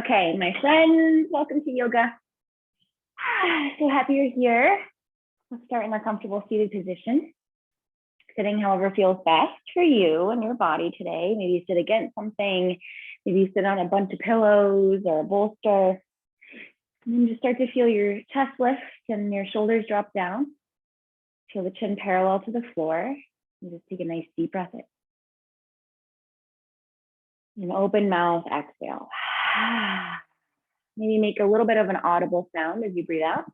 Okay, my friends, welcome to yoga. So happy you're here. Let's start in a comfortable seated position. Sitting however feels best for you and your body today. Maybe you sit against something. Maybe you sit on a bunch of pillows or a bolster. And then just start to feel your chest lift and your shoulders drop down. Feel the chin parallel to the floor. And just take a nice deep breath in. And open mouth, exhale. Maybe make a little bit of an audible sound as you breathe out.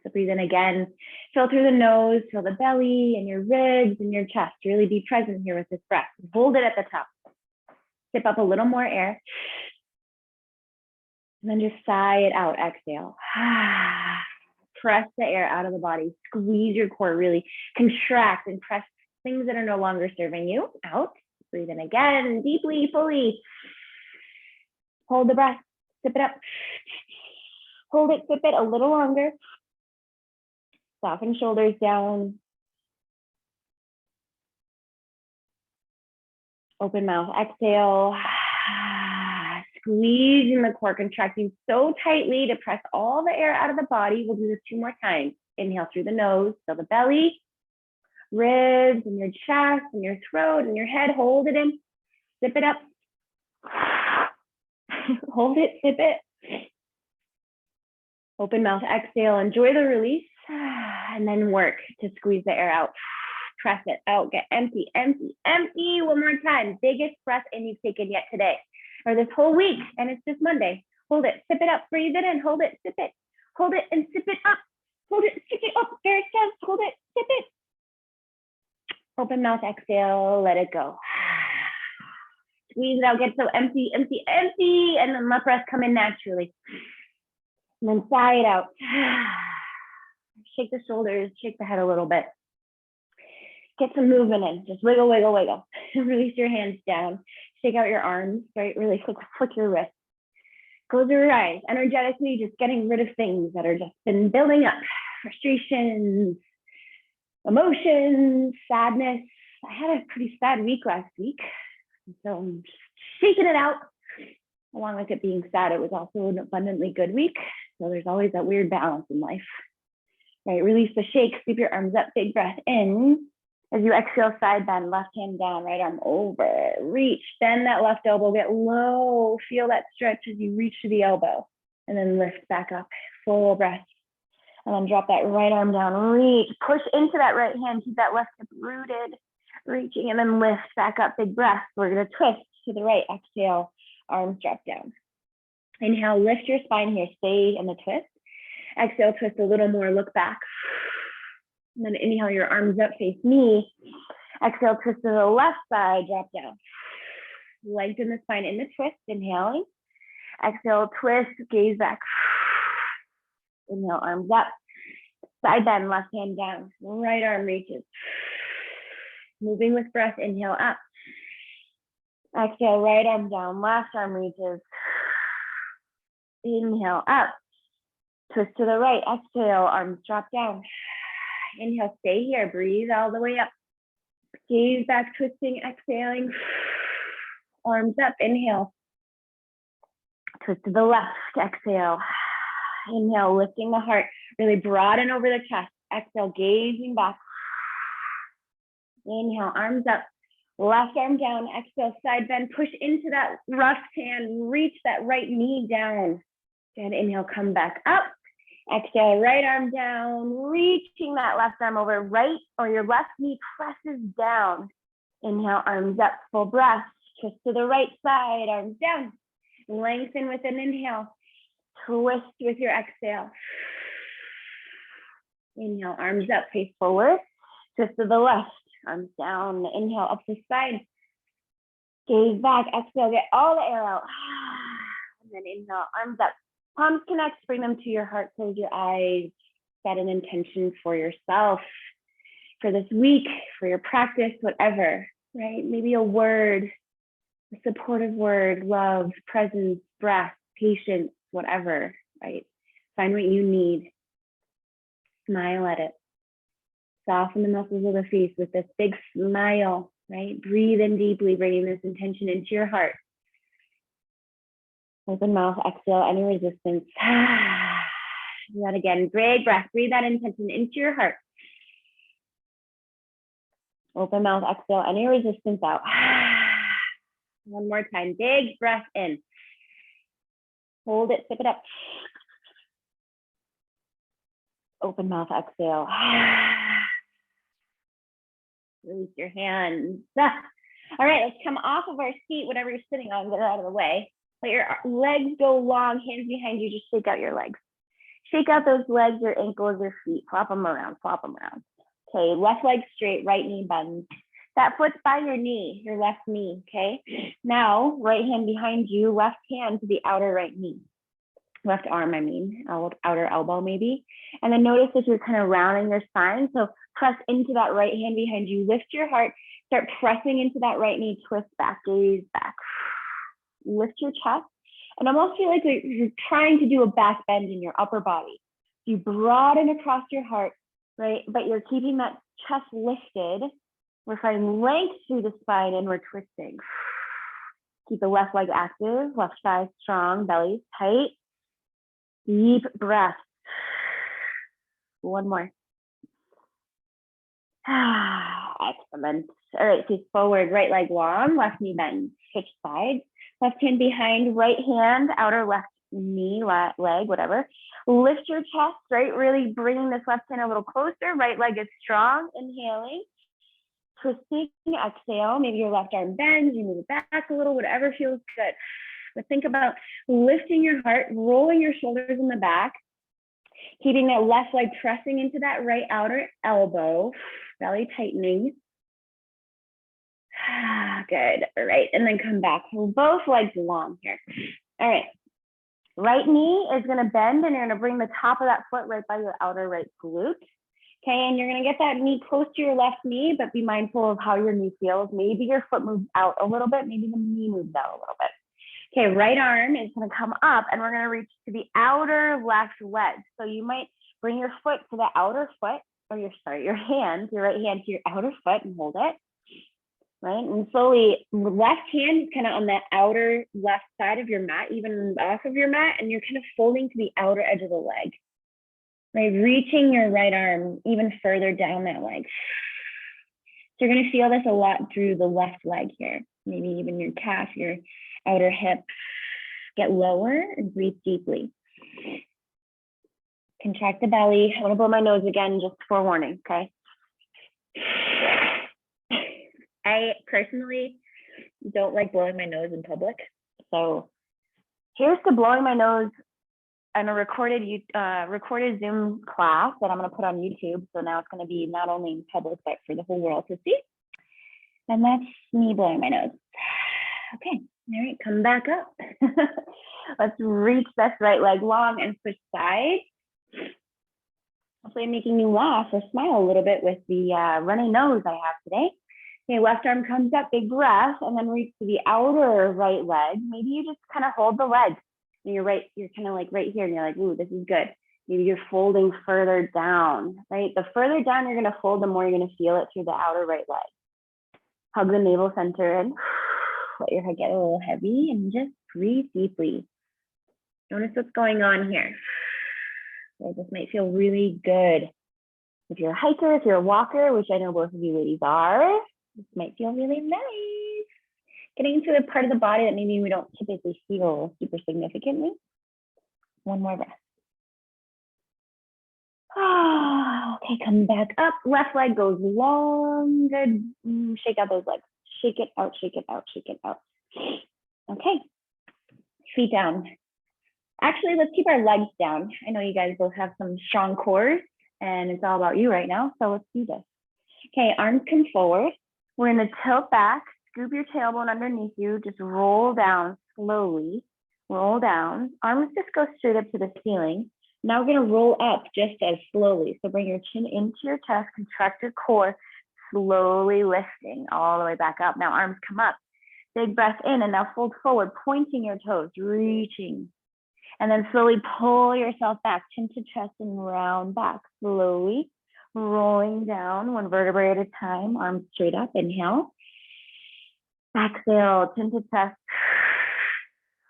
So breathe in again, feel through the nose, feel the belly and your ribs and your chest. Really be present here with this breath. Hold it at the top. Sip up a little more air. And then just sigh it out, exhale. Press the air out of the body. Squeeze your core, really contract and press things that are no longer serving you out. Breathe in again, deeply, fully. Hold the breath, sip it up. Hold it, sip it a little longer. Soften shoulders down. Open mouth, exhale. Squeezing the core, contracting so tightly to press all the air out of the body. We'll do this 2 more times. Inhale through the nose, feel the belly, ribs, and your chest, and your throat, and your head. Hold it in. Sip it up. Hold it, sip it. Open mouth, exhale. Enjoy the release. And then work to squeeze the air out. Press it out. Get empty, empty, empty. 1 more time. Biggest breath in you've taken yet today or this whole week. And it's just Monday. Hold it, sip it up, breathe it in. Hold it, sip it. Hold it and sip it up. Hold it, sip it up. There it says, hold it, sip it. Open mouth, exhale. Let it go. Squeeze it out. Get so empty, empty, empty. And then let breath come in naturally. And then sigh it out. Shake the shoulders, shake the head a little bit. Get some movement in. Just wiggle, wiggle, wiggle. Release your hands down. Shake out your arms, right? Really flick your wrists. Close your eyes. Energetically, just getting rid of things that are just been building up. Frustrations, emotions, sadness. I had a pretty sad week last week. So I'm just shaking it out. Along with it being sad, it was also an abundantly good week. So there's always that weird balance in life. Right, release the shake, sweep your arms up, big breath in. As you exhale, side bend, left hand down, right arm over, reach, bend that left elbow, get low, feel that stretch as you reach to the elbow, and then lift back up, full breath. And then drop that right arm down, reach, push into that right hand, keep that left hip rooted, reaching, and then lift back up, big breath. We're gonna twist to the right, exhale, arms drop down. Inhale, lift your spine here, stay in the twist. Exhale, twist a little more, look back. And then inhale, your arms up, face me. Exhale, twist to the left side, drop down. Lengthen the spine in the twist, inhaling. Exhale, twist, gaze back. Inhale, arms up. Side bend, left hand down. Right arm reaches. Moving with breath, inhale up. Exhale, right arm down, left arm reaches. Inhale up. Twist to the right, exhale, arms drop down. Inhale, stay here, breathe all the way up. Gaze back, twisting, exhaling. Arms up, inhale. Twist to the left, exhale. Inhale, lifting the heart, really broaden over the chest. Exhale, gazing back. Inhale, arms up. Left arm down, exhale, side bend, push into that left hand, reach that right knee down. Good, inhale, come back up. Exhale, right arm down, reaching that left arm over, right or your left knee presses down. Inhale, arms up, full breath. Twist to the right side, arms down. Lengthen with an inhale. Twist with your exhale. Inhale, arms up, face forward. Twist to the left, arms down. Inhale, up the side. Gaze back, exhale, get all the air out. And then inhale, arms up. Palms connect, bring them to your heart, close your eyes, set an intention for yourself, for this week, for your practice, whatever, right? Maybe a word, a supportive word, love, presence, breath, patience, whatever, right? Find what you need. Smile at it. Soften the muscles of the face with this big smile, right? Breathe in deeply, bringing this intention into your heart. Open mouth, exhale, any resistance. Do that again. Big breath. Breathe that intention into your heart. Open mouth, exhale, any resistance out. One more time. Big breath in. Hold it, sip it up. Open mouth, exhale. Release your hands. All right, let's come off of our seat, whatever you're sitting on, get it out of the way. Let your legs go long, hands behind you, just shake out your legs. Shake out those legs, your ankles, your feet, flop them around, flop them around. Okay, left leg straight, right knee bends. That foot's by your knee, your left knee, okay? Now, right hand behind you, left hand to the outer right knee. Left arm, I mean, outer elbow maybe. And then notice if you're kind of rounding your spine. So press into that right hand behind you, lift your heart, start pressing into that right knee, twist back, gaze back. Lift your chest. And almost feel like you're trying to do a back bend in your upper body. You broaden across your heart, right? But you're keeping that chest lifted. We're finding length through the spine and we're twisting. Keep the left leg active, left thigh strong, belly tight. Deep breath. One more. Excellent. All right, face forward, right leg long, left knee bend, switch sides. Left hand behind, right hand, outer left knee, leg, whatever. Lift your chest, right? Really bringing this left hand a little closer. Right leg is strong. Inhaling. Twisting, exhale. Maybe your left arm bends, you move it back a little, whatever feels good. But think about lifting your heart, rolling your shoulders in the back, keeping that left leg pressing into that right outer elbow, belly tightening. Good. All right. And then come back. Both legs long here. All right. Right knee is going to bend and you're going to bring the top of that foot right by your outer right glute. Okay. And you're going to get that knee close to your left knee, but be mindful of how your knee feels. Maybe your foot moves out a little bit. Maybe the knee moves out a little bit. Okay. Right arm is going to come up and we're going to reach to the outer left leg. So you might bring your foot to the outer foot or your hand, your right hand to your outer foot and hold it. Right, and slowly, left hand is kind of on the outer left side of your mat, even off of your mat, and you're kind of folding to the outer edge of the leg. Right, reaching your right arm even further down that leg. So you're going to feel this a lot through the left leg here, maybe even your calf, your outer hip. Get lower and breathe deeply. Contract the belly. I want to blow my nose again, just forewarning, okay? I personally don't like blowing my nose in public. So here's to blowing my nose on a recorded Zoom class that I'm going to put on YouTube. So now it's going to be not only in public, but for the whole world to see. And that's me blowing my nose. Okay. All right. Come back up. Let's reach this right leg long and switch sides. Hopefully I'm making you laugh or smile a little bit with the runny nose I have today. Okay, left arm comes up, big breath, and then reach to the outer right leg. Maybe you just kind of hold the leg. And you're kind of like right here, and you're like, ooh, this is good. Maybe you're folding further down, right? The further down you're going to fold, the more you're going to feel it through the outer right leg. Hug the navel center in. Let your head get a little heavy and just breathe deeply. Notice what's going on here. So this might feel really good. If you're a hiker, if you're a walker, which I know both of you ladies are, this might feel really nice. Getting into the part of the body that maybe we don't typically feel super significantly. One more breath. Okay, come back up. Left leg goes long. Good. Shake out those legs. Shake it out, shake it out, shake it out. Okay, feet down. Actually, let's keep our legs down. I know you guys both have some strong cores and it's all about you right now. So let's do this. Okay, arms come forward. We're going to tilt back, scoop your tailbone underneath you, just roll down slowly, roll down. Arms just go straight up to the ceiling. Now we're going to roll up just as slowly. So bring your chin into your chest, contract your core, slowly lifting all the way back up. Now arms come up, big breath in, and now fold forward, pointing your toes, reaching. And then slowly pull yourself back, chin to chest and round back, slowly. Rolling down one vertebrae at a time, arms straight up, inhale. Exhale, chin to chest.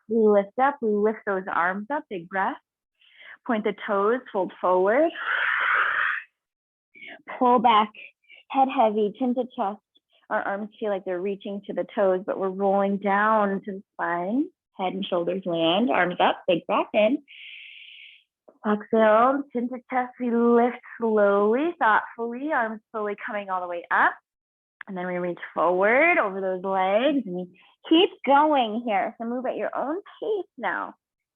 We lift up, we lift those arms up, big breath. Point the toes, fold forward. Pull back, head heavy, chin to chest. Our arms feel like they're reaching to the toes, but we're rolling down to the spine. Head and shoulders land, arms up, big breath in. Exhale, chin to chest, we lift slowly, thoughtfully, arms slowly coming all the way up. And then we reach forward over those legs and we keep going here. So move at your own pace now. All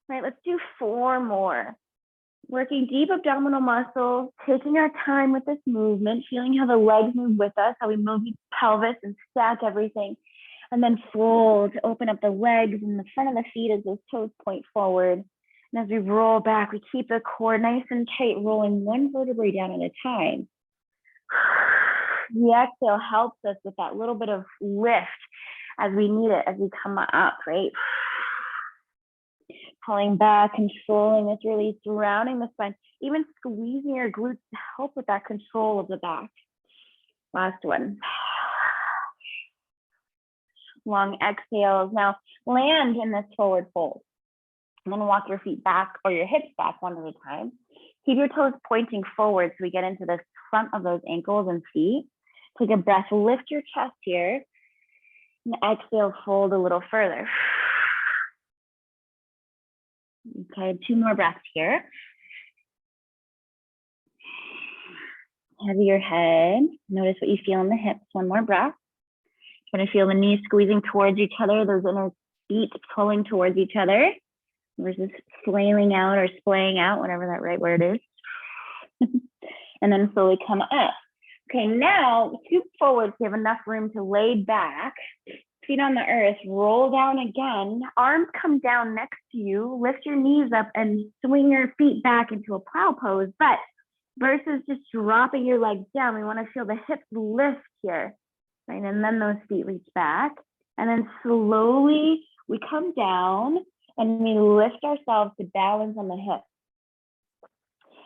right, let's do 4 more. Working deep abdominal muscles, taking our time with this movement, feeling how the legs move with us, how we move the pelvis and stack everything. And then fold, open up the legs and the front of the feet as those toes point forward. And as we roll back, we keep the core nice and tight, rolling one vertebrae down at a time. The exhale helps us with that little bit of lift as we need it, as we come up, right? Pulling back, controlling this release, rounding the spine, even squeezing your glutes to help with that control of the back. Last one. Long exhales. Now land in this forward fold. And then walk your feet back or your hips back one at a time. Keep your toes pointing forward so we get into the front of those ankles and feet. Take a breath, lift your chest here. And exhale, fold a little further. Okay, 2 more breaths here. Heavy your head. Notice what you feel in the hips. 1 more breath. You're going to feel the knees squeezing towards each other, those inner feet pulling towards each other versus flailing out or splaying out, whatever that right word is. And then slowly come up. Okay, now scoop forward so you have enough room to lay back. Feet on the earth, roll down again. Arms come down next to you. Lift your knees up and swing your feet back into a plow pose. But versus just dropping your legs down, we want to feel the hips lift here. Right? And then those feet reach back. And then slowly we come down and we lift ourselves to balance on the hips.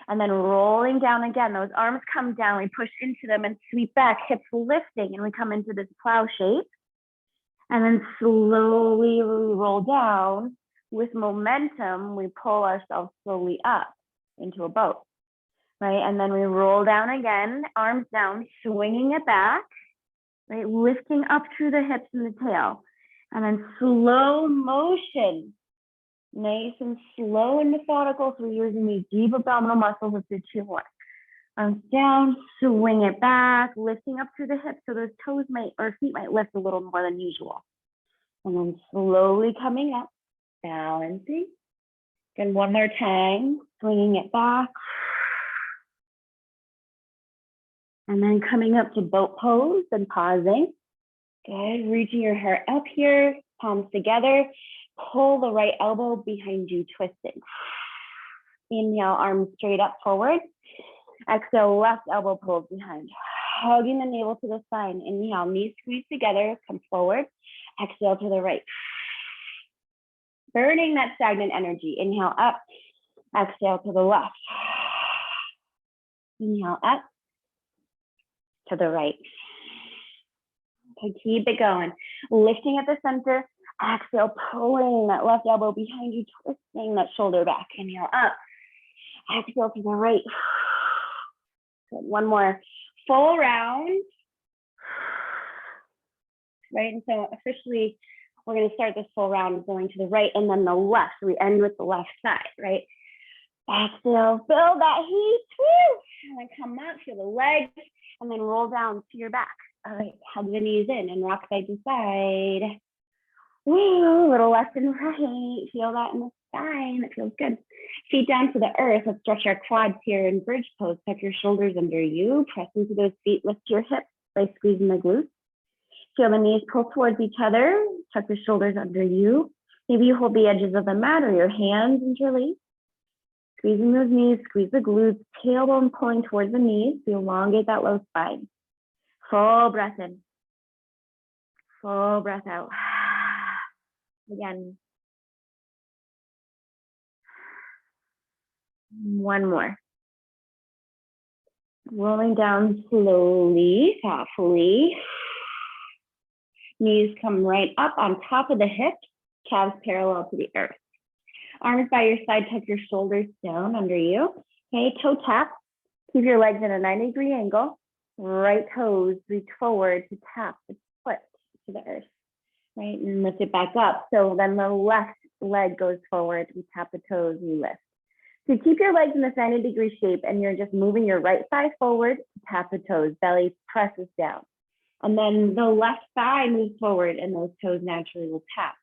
And then rolling down again, those arms come down, we push into them and sweep back, hips lifting, and we come into this plow shape. And then slowly we roll down. With momentum, we pull ourselves slowly up into a boat, right? And then we roll down again, arms down, swinging it back, right? Lifting up through the hips and the tail. And then slow motion, nice and slow and methodical. So we're using these deep abdominal muscles. Let's do 2 more. Arms down, swing it back, lifting up through the hips so those toes might, or feet might lift a little more than usual. And then slowly coming up, balancing. Again, 1 more time, swinging it back. And then coming up to boat pose and pausing. Good, reaching your heart up here, palms together. Pull the right elbow behind you, twisting. Inhale, arms straight up forward. Exhale, left elbow pulled behind. Hugging the navel to the spine. Inhale, knees squeeze together, come forward. Exhale to the right. Burning that stagnant energy. Inhale up, exhale to the left. Inhale up to the right. Okay, keep it going. Lifting at the center. Exhale, pulling that left elbow behind you, twisting that shoulder back. Inhale up. Exhale to the right. Good. 1 more. Full round. Right, and so officially, we're going to start this full round going to the right and then the left. So we end with the left side, right? Exhale, feel that heat. Woo! And then come up, feel the legs, and then roll down to your back. All right, hug the knees in and rock side to side. Woo, a little left and right. Feel that in the spine. It feels good. Feet down to the earth. Let's stretch our quads here in bridge pose. Tuck your shoulders under you. Press into those feet. Lift your hips by squeezing the glutes. Feel the knees pull towards each other. Tuck the shoulders under you. Maybe you hold the edges of the mat or your hands interlace. Squeezing those knees, squeeze the glutes, tailbone pulling towards the knees to elongate that low spine. Full breath in. Full breath out. Again. 1 more. Rolling down slowly, thoughtfully. Knees come right up on top of the hips. calves parallel to the earth. Arms by your side, tuck your shoulders down under you. Okay, toe tap. Keep your legs in a 90-degree angle. Right toes reach forward to tap the foot to the earth, right? And lift it back up. So then the left leg goes forward. We tap the toes, we lift. So keep your legs in this 90-degree shape, and you're just moving your right thigh forward to tap the toes. Belly presses down. And then the left thigh moves forward, and those toes naturally will tap.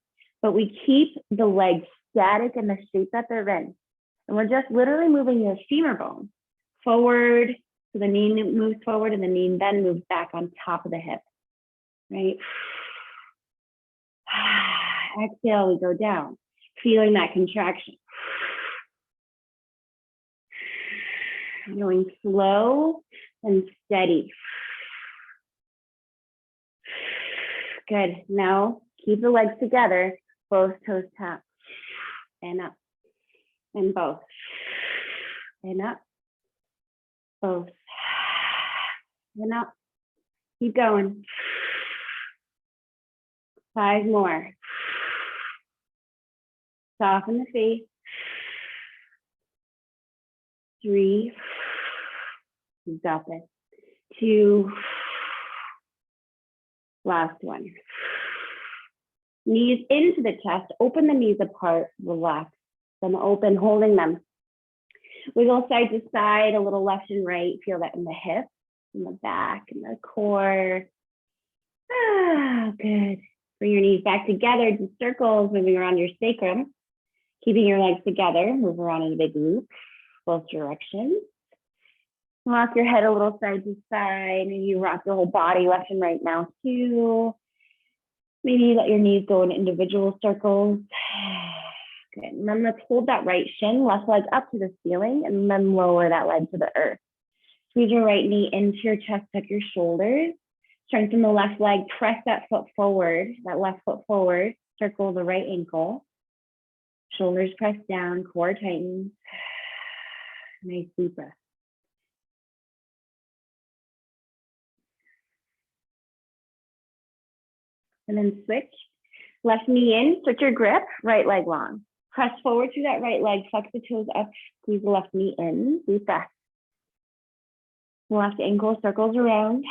But we keep the legs static in the shape that they're in. And we're just literally moving your femur bone forward. So the knee moves forward, and the knee then moves back on top of the hip, right? Exhale, we go down, feeling that contraction. Going slow and steady. Good. Now keep the legs together, both toes tap, and up, and both, and up, both, and up. Keep going. 5 more. Soften the face. 3. You got this. 2. Last one. Knees into the chest. Open the knees apart. Relax them open, holding them. Wiggle side to side, a little left and right. Feel that in the hips, in the back, in the core. Good. Bring your knees back together. Do circles, moving around your sacrum. Keeping your legs together. Move around in a big loop, both directions. Rock your head a little side to side. Maybe you rock your whole body left and right now too. Maybe let your knees go in individual circles. Good. And then let's hold that right shin, left leg up to the ceiling, and then lower that leg to the earth. Squeeze your right knee into your chest, tuck your shoulders. Strengthen the left leg, press that foot forward, that left foot forward. Circle the right ankle. Shoulders press down, core tightens. Nice deep breath. And then switch. Left knee in, switch your grip, right leg long. Press forward through that right leg, flex the toes up, squeeze the left knee in, deep breath. Left ankle circles around,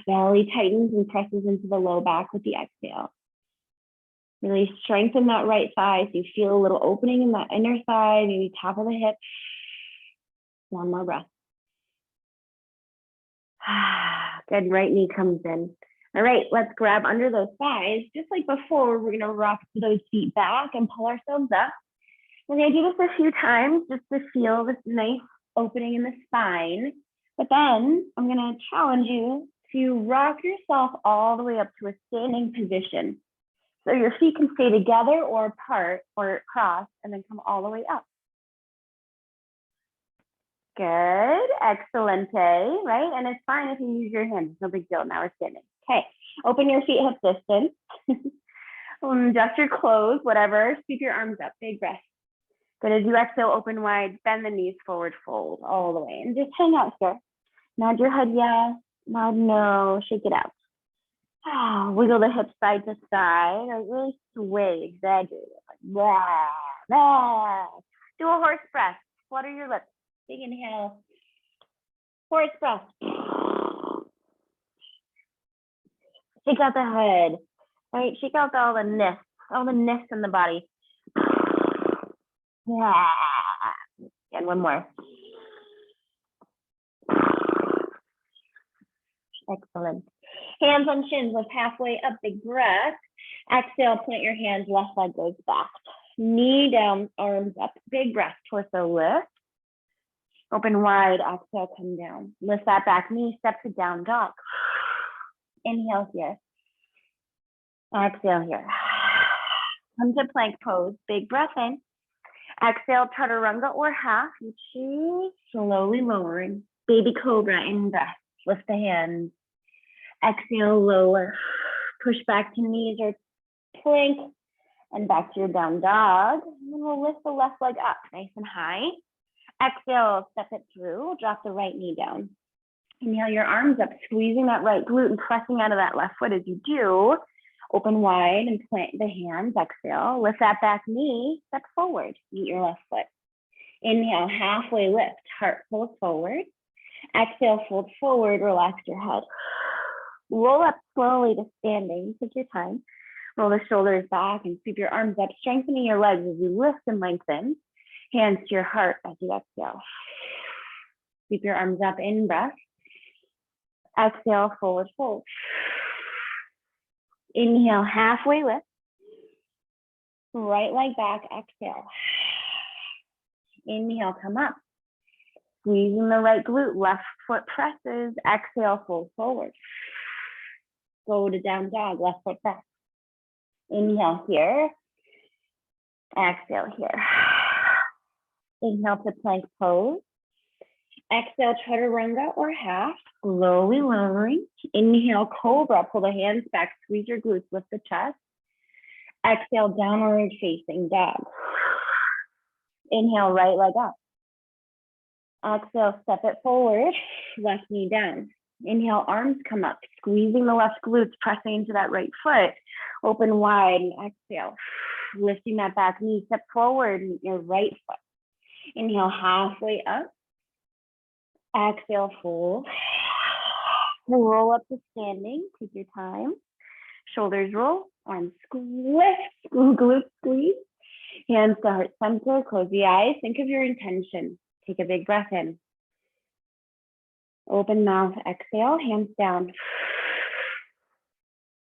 belly tightens and presses into the low back with the exhale. Really strengthen that right thigh so you feel a little opening in that inner thigh, maybe top of the hip. One more breath. Good, right knee comes in. All right, let's grab under those thighs. Just like before, we're gonna rock those feet back and pull ourselves up. We're gonna do this a few times just to feel this nice opening in the spine. But then I'm gonna challenge you to rock yourself all the way up to a standing position. So your feet can stay together or apart or cross and then come all the way up. Good, excelente, right? And it's fine if you use your hands, no big deal, now we're standing. Okay, open your feet hip distance. Adjust your clothes, whatever, sweep your arms up, big breath. Good, as you exhale, open wide, bend the knees forward, fold all the way, and just hang out here. Nod your head yes, nod no, shake it out. Wiggle the hips side to side, or really sway, exaggerate it, like blah, blah. Do a horse breath, flutter your lips, big inhale, horse breath. Shake out the head, right? Shake out all the nifts in the body. Yeah. And one more. Excellent. Hands on shins, lift halfway up, big breath. Exhale, plant your hands, left leg goes back. Knee down, arms up, big breath, torso lift. Open wide, exhale, come down. Lift that back knee, step to down dog. Inhale here. Exhale here. Come to plank pose, big breath in. Exhale, chaturanga or half. You choose, slowly lowering. Baby cobra, in breath. Lift the hands. Exhale, lower. Push back to knees or plank and back to your down dog. And then we'll lift the left leg up nice and high. Exhale, step it through. Drop the right knee down. Inhale your arms up, squeezing that right glute and pressing out of that left foot as you do. Open wide and plant the hands. Exhale, lift that back knee, step forward, meet your left foot. Inhale, halfway lift, heart pulls forward. Exhale, fold forward, relax your head. Roll up slowly to standing, take your time. Roll the shoulders back and sweep your arms up, strengthening your legs as you lift and lengthen. Hands to your heart as you exhale. Sweep your arms up, in breath. Exhale, forward fold. Inhale, halfway lift. Right leg back, exhale. Inhale, come up. Squeezing the right glute, left foot presses. Exhale, fold forward. Go to down dog, left foot back. Inhale here. Exhale here. Inhale to plank pose. Exhale, chaturanga or half, slowly lowering. Inhale, cobra, pull the hands back, squeeze your glutes, lift the chest. Exhale, downward facing dog. Inhale, right leg up. Exhale, step it forward, left knee down. Inhale, arms come up, squeezing the left glutes, pressing into that right foot. Open wide and exhale. Lifting that back knee, step forward, your right foot. Inhale, halfway up. Exhale, fold. Roll up to standing, take your time. Shoulders roll, arms lift, glute squeeze. Hands to heart center, close the eyes. Think of your intention. Take a big breath in. Open mouth, exhale, hands down.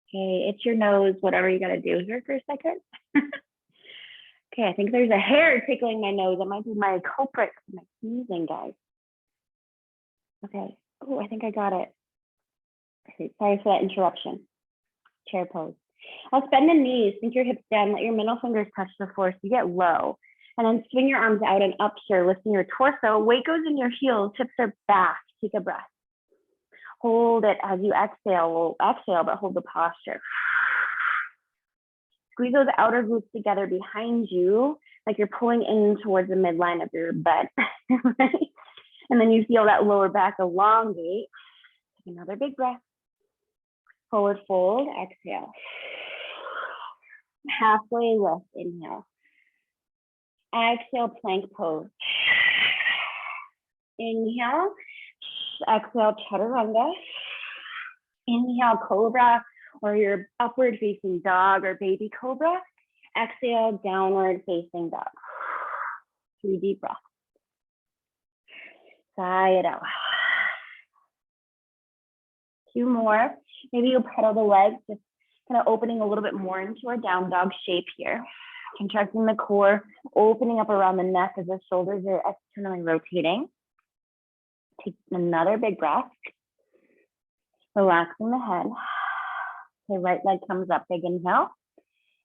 Okay, itch your nose, whatever you gotta do here for a second. Okay, I think there's a hair tickling my nose. It might be my culprit for my sneezing, guys. Okay, oh, I think I got it. Okay, sorry for that interruption. Chair pose. I'll bend the knees, sink your hips down, let your middle fingers touch the floor so you get low. And then swing your arms out and up here, lifting your torso. Weight goes in your heels, hips are back. Take a breath. Hold it as you exhale. We'll exhale, but hold the posture. Squeeze those outer glutes together behind you, like you're pulling in towards the midline of your butt. Right? And then you feel that lower back elongate. Take another big breath. Forward fold, exhale. Halfway lift, inhale. Exhale, plank pose. Inhale, exhale, chaturanga. Inhale, cobra, or your upward facing dog or baby cobra. Exhale, downward facing dog. 3 deep breaths. Sigh it out. 2 more. Maybe you'll pedal the legs, just kind of opening a little bit more into our down dog shape here. Contracting the core, opening up around the neck as the shoulders are externally rotating. Take another big breath. Relaxing the head. Okay, right leg comes up, big inhale.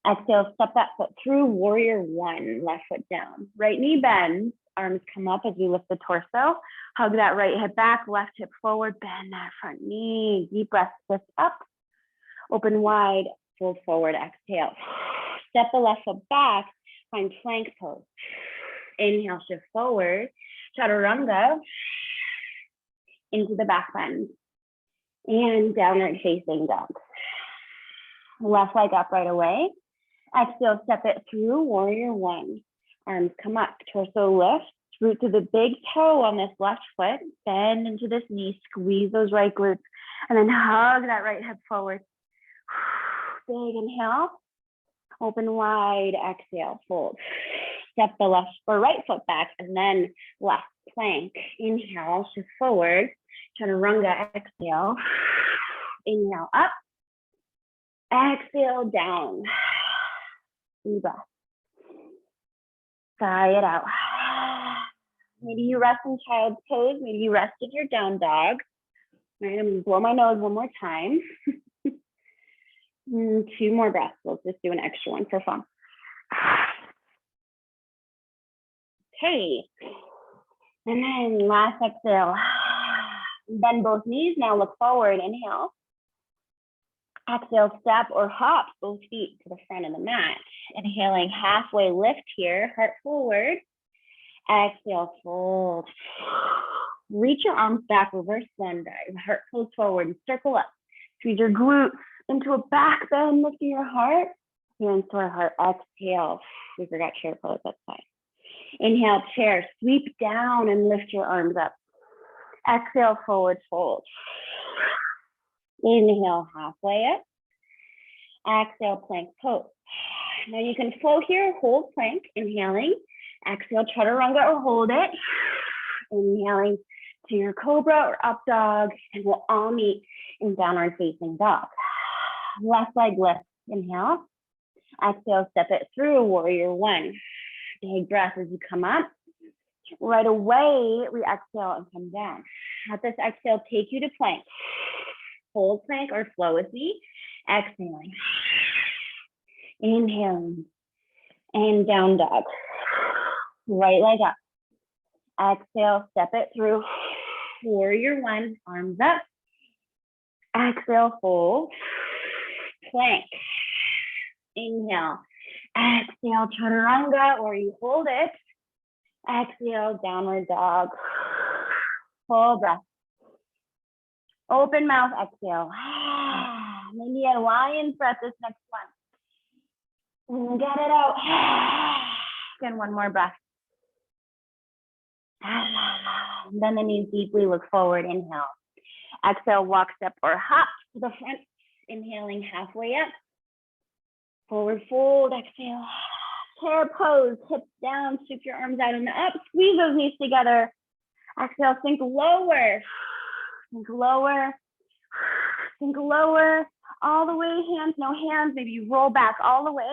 Exhale, step that foot through, warrior 1, left foot down. Right knee bends, arms come up as you lift the torso. Hug that right hip back, left hip forward, bend that front knee. Deep breath, lift up. Open wide, fold forward, exhale. Step the left foot back, find plank pose. Inhale, shift forward, chaturanga, into the back bend. And downward facing dog. Left leg up right away. Exhale, step it through, warrior 1. Arms come up, torso lift, root to the big toe on this left foot, bend into this knee, squeeze those right glutes, and then hug that right hip forward. Big inhale, open wide, exhale, fold. Step the left or right foot back, and then left plank. Inhale, shift forward, chaturanga, exhale. Inhale, up. Exhale, down. Deep breath. Sigh it out. Maybe you rest in child's pose. Maybe you rest in your down dog. All right, I'm going to blow my nose one more time. 2 more breaths. Let's just do an extra one for fun. Okay. And then last exhale. Bend both knees. Now look forward. Inhale. Exhale, step or hop both feet to the front of the mat. Inhaling, halfway lift here, heart forward. Exhale, fold. Reach your arms back, reverse swan dive. Heart pulls forward and circle up. Squeeze your glutes, into a back bend, lifting your heart. Hands to our heart, exhale. We forgot chair pose, that's fine. Inhale, chair, sweep down and lift your arms up. Exhale, forward fold. Inhale, halfway up. Exhale, plank pose. Now you can flow here, hold plank, inhaling. Exhale, chaturanga or hold it. Inhaling to your cobra or up dog, and we'll all meet in downward facing dog. Left leg lift, inhale. Exhale, step it through, warrior one. Big breath as you come up. Right away, we exhale and come down. Let this exhale take you to plank. Hold plank or flow with me. Exhaling. Inhaling. And down dog. Right leg up. Exhale, step it through. Warrior one, arms up. Exhale, fold. Plank. Inhale. Exhale, chaturanga, or you hold it. Exhale, downward dog. Full breath. Open mouth, exhale. Maybe a lion's breath this next one. Get it out. Again, one more breath. Bend the knees deeply, look forward, inhale. Exhale, walk, step, or hop to the front. Inhaling halfway up. Forward fold, exhale. Chair pose, hips down, sweep your arms out and up. Squeeze those knees together. Exhale, sink lower. Sink lower. Sink lower. All the way, hands, no hands. Maybe you roll back all the way.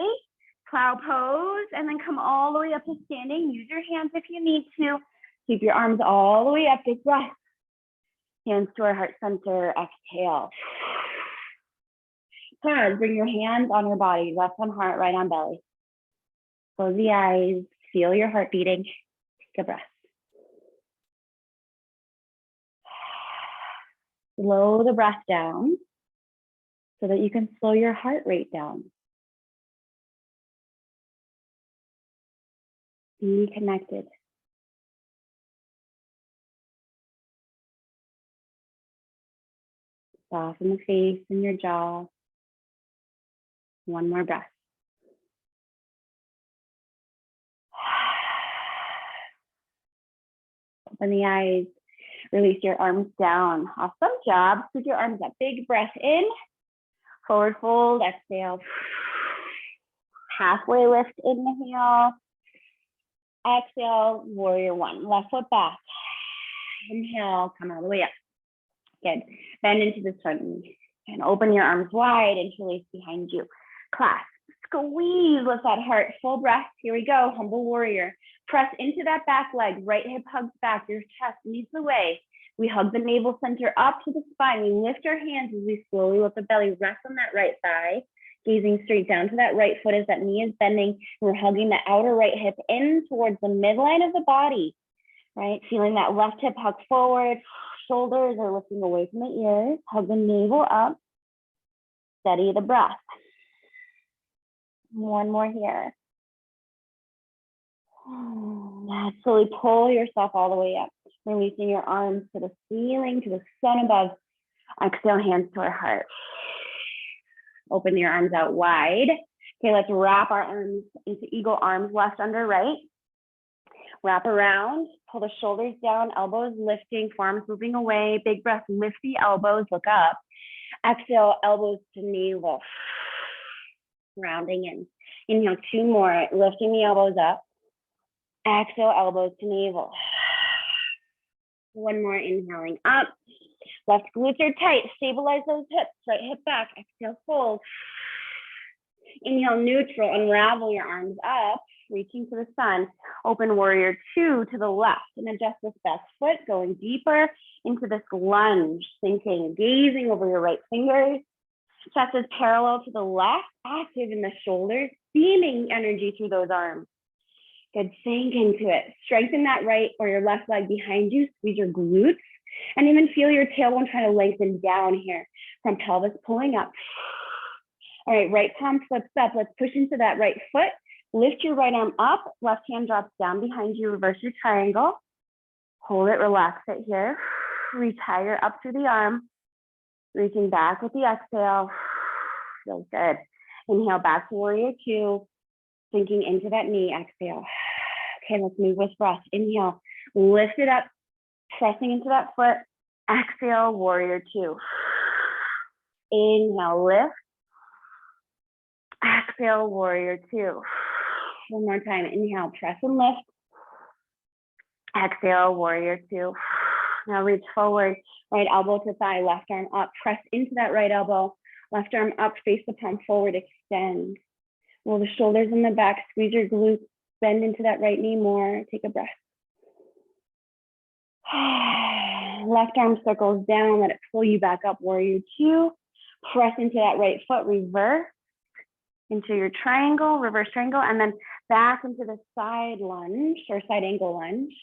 Plow pose, and then come all the way up to standing. Use your hands if you need to. Keep your arms all the way up, big breath. Hands to our heart center, exhale. Pause, bring your hands on your body, left on heart, right on belly. Close the eyes, feel your heart beating. Take a breath. Slow the breath down so that you can slow your heart rate down. Be connected. Soften the face and your jaw. One more breath. Open the eyes. Release your arms down. Awesome job. Scoot your arms up. Big breath in. Forward fold. Exhale. Halfway lift. Inhale. Exhale. Warrior one. Left foot back. Inhale. Come all the way up. Good. Bend into the front knee. And open your arms wide. Interlace behind you. Clasp. Squeeze. Lift that heart. Full breath. Here we go. Humble warrior. Press into that back leg. Right hip hugs back. Your chest leads the way. We hug the navel center up to the spine. We lift our hands as we slowly let the belly rest on that right thigh. Gazing straight down to that right foot as that knee is bending. We're hugging the outer right hip in towards the midline of the body. Right? Feeling that left hip hug forward. Shoulders are lifting away from the ears. Hug the navel up. Steady the breath. One more here. Slowly pull yourself all the way up, releasing your arms to the ceiling, to the sun above. Exhale, hands to our heart. Open your arms out wide. Okay, let's wrap our arms into eagle arms, left under right. Wrap around, pull the shoulders down, elbows lifting, forearms moving away. Big breath, lift the elbows, look up. Exhale, elbows to navel. Rounding in. Inhale, two more, lifting the elbows up. Exhale, elbows to navel. One more, inhaling up. Left glutes are tight. Stabilize those hips. Right hip back. Exhale, fold. Inhale, neutral. Unravel your arms up, reaching to the sun. Open warrior two to the left and adjust this best foot, going deeper into this lunge, sinking, gazing over your right fingers. Chest is parallel to the left, active in the shoulders, beaming energy through those arms. Good, sink into it. Strengthen that right or your left leg behind you. Squeeze your glutes and even feel your tailbone trying to lengthen down here from pelvis pulling up. All right, right palm flips up. Let's push into that right foot. Lift your right arm up. Left hand drops down behind you. Reverse your triangle. Hold it, relax it here. Reach higher up through the arm. Reaching back with the exhale. feels good. Inhale, back to warrior two, sinking into that knee, exhale. Okay, let's move with breath. Inhale, lift it up, pressing into that foot. Exhale, warrior two. Inhale, lift. Exhale, warrior two. One more time. Inhale, press and lift. Exhale, warrior two. Now reach forward, right elbow to thigh, left arm up. Press into that right elbow. Left arm up, face the palm forward, extend. Roll the shoulders in the back, squeeze your glutes, bend into that right knee more. Take a breath. Left arm circles down, let it pull you back up, warrior two. Press into that right foot, reverse into your triangle, reverse triangle, and then back into the side lunge or side angle lunge.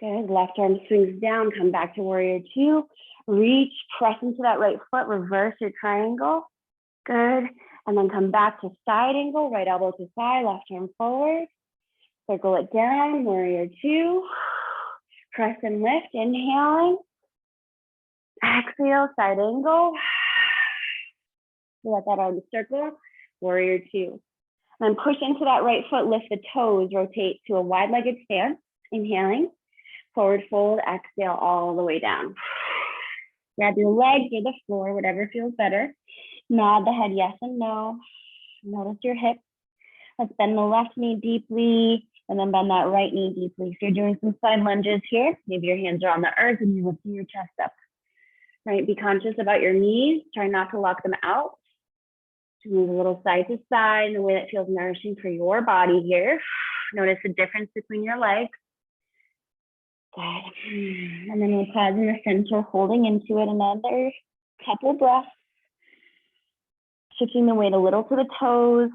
Good, left arm swings down, come back to warrior two. Reach, press into that right foot, reverse your triangle. Good, and then come back to side angle, right elbow to thigh, left arm forward. Circle it down, warrior two. Press and lift, inhaling. Exhale, side angle. Let that arm circle, warrior two. Then push into that right foot, lift the toes, rotate to a wide-legged stance, inhaling. Forward fold, exhale all the way down. Grab your legs or the floor, whatever feels better. Nod the head yes and no. Notice your hips. Let's bend the left knee deeply and then bend that right knee deeply. So you're doing some side lunges here. Maybe your hands are on the earth and you're lifting your chest up. Right, be conscious about your knees. Try not to lock them out. Move a little side to side in a way that feels nourishing for your body here. Notice the difference between your legs. Good. And then we'll pause in the center, holding into it another couple breaths. Shifting the weight a little to the toes.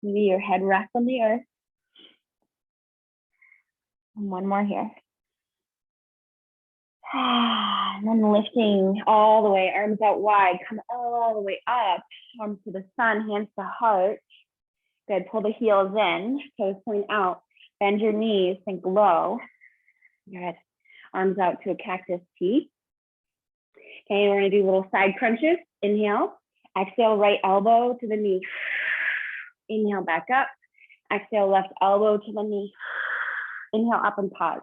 Maybe your head rests on the earth. And one more here. And then lifting all the way, arms out wide, come all the way up, arms to the sun, hands to heart. Good, pull the heels in, toes point out, bend your knees, think low. Good, arms out to a cactus T. Okay, we're gonna do little side crunches. Inhale, exhale, right elbow to the knee. Inhale, back up. Exhale, left elbow to the knee. Inhale, up and pause.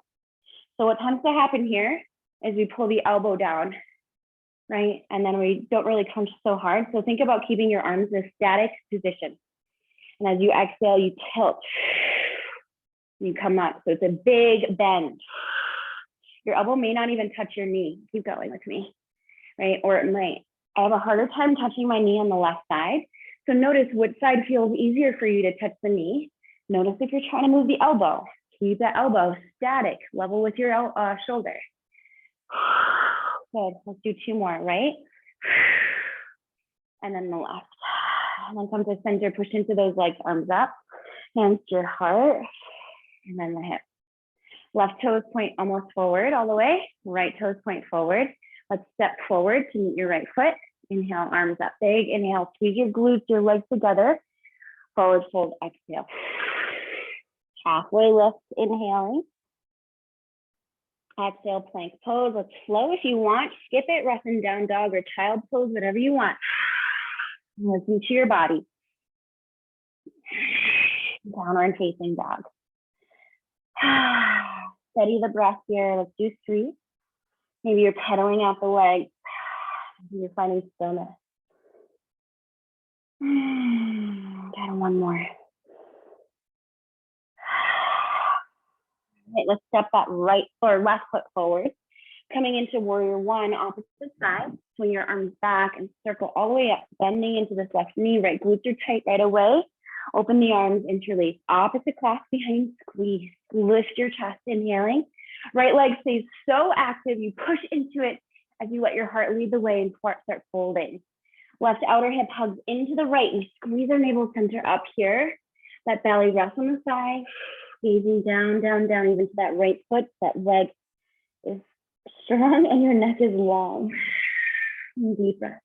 So what tends to happen here is we pull the elbow down, right? And then we don't really crunch so hard. So think about keeping your arms in a static position. And as you exhale, you tilt. You come up. So it's a big bend. Your elbow may not even touch your knee. Keep going with me, right? Or it might. I have a harder time touching my knee on the left side. So notice what side feels easier for you to touch the knee. Notice if you're trying to move the elbow. Keep the elbow static, level with your shoulder. Good, let's do two more, right? And then the left. And then come to center, push into those legs, arms up, hands to your heart, and then the hip. Left toes point almost forward all the way, right toes point forward. Let's step forward to meet your right foot. Inhale, arms up big. Inhale, squeeze your glutes, your legs together. Forward fold, exhale. Halfway lift, inhaling. Exhale, plank pose. Let's flow if you want. Skip it, rest in down dog or child pose, whatever you want. Listen to your body. Downward facing dog. Steady the breath here. Let's do three. Maybe you're pedaling out the legs. You're finding stillness. Got one more. Right, let's step that right or left foot forward. Coming into warrior one, opposite side. Swing your arms back and circle all the way up, bending into this left knee. Right glutes are tight right away. Open the arms, interlace. Opposite clasp behind, squeeze. Lift your chest, inhaling. Right leg stays so active. You push into it as you let your heart lead the way and start folding. Left outer hip hugs into the right. We squeeze our navel center up here. That belly rests on the side. Gazing down, down, down, even to that right foot. That leg is strong and your neck is long. And deep breath.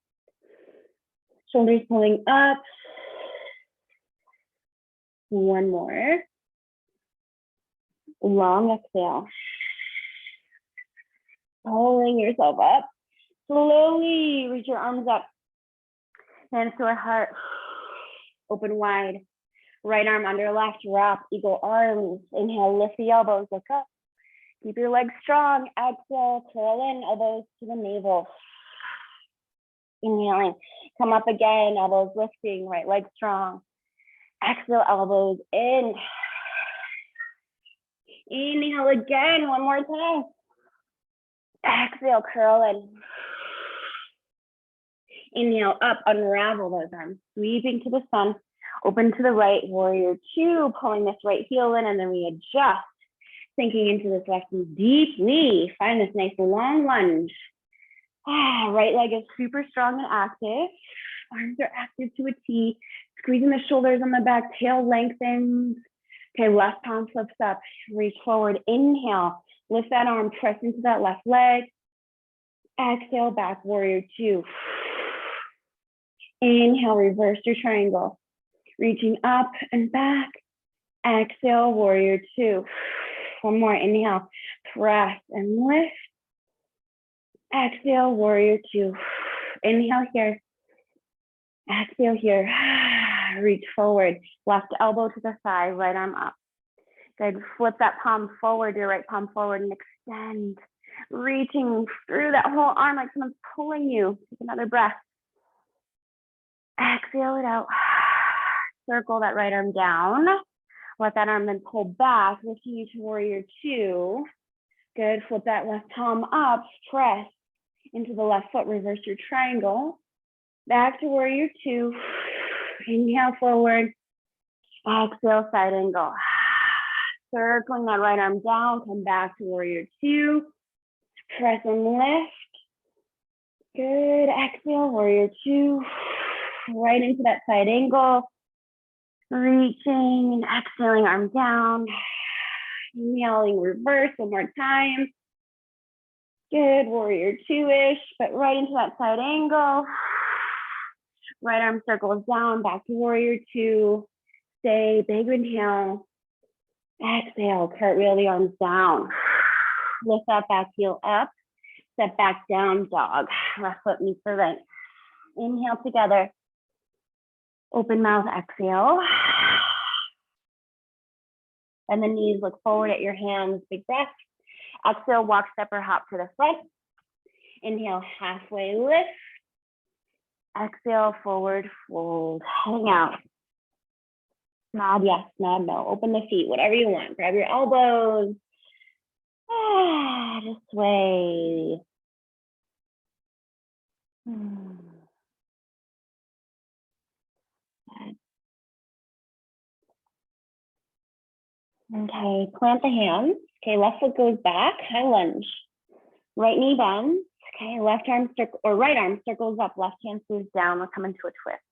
Shoulders pulling up. One more. Long exhale. Pulling yourself up. Slowly reach your arms up. Hands to our heart. Open wide. Right arm under left, wrap, eagle arms. Inhale, lift the elbows, look up. Keep your legs strong. Exhale, curl in, elbows to the navel. Inhaling, come up again, elbows lifting, right leg strong. Exhale, elbows in. Inhale again, one more time. Exhale, curl in. Inhale, up, unravel those arms, sweeping to the sun. Open to the right, warrior two, pulling this right heel in, and then we adjust, sinking into this left knee deeply. Find this nice long lunge. Right leg is super strong and active. Arms are active to a T. Squeezing the shoulders on the back, tail lengthens. Okay, left palm flips up, reach forward, inhale. Lift that arm, press into that left leg. Exhale, back, warrior two. Inhale, reverse your triangle. Reaching up and back. Exhale, warrior two. One more, inhale, press and lift. Exhale, warrior two. Inhale here. Exhale here. Reach forward. Left elbow to the thigh, right arm up. Good. Flip that palm forward, your right palm forward, and extend. Reaching through that whole arm like someone's pulling you. Take another breath. Exhale it out. Circle that right arm down. Let that arm then pull back, lifting you to warrior two. Good. Flip that left palm up. Press into the left foot. Reverse your triangle. Back to warrior two. Inhale forward. Exhale, side angle. Circling that right arm down. Come back to warrior two. Press and lift. Good. Exhale, warrior two. Right into that side angle. Reaching and exhaling, arm down. Inhaling, reverse one more time. Good, warrior two-ish, but right into that side angle. Right arm circles down, back to warrior two. Stay, big inhale. Exhale, cartwheel the arms down. Lift that back heel up. Step back down, dog. Left foot meets the right. Inhale together. Open mouth, exhale. And the knees, look forward at your hands, big breath. Exhale, walk, step, or hop to the front. Inhale, halfway lift. Exhale, forward fold. Hang out. Nod yes, nod no. Open the feet, whatever you want. Grab your elbows. Just sway. Okay, plant the hands. Okay, left foot goes back, high lunge. Right knee bends. Okay, left arm circle or right arm circles up, left hand moves down. We'll come into a twist.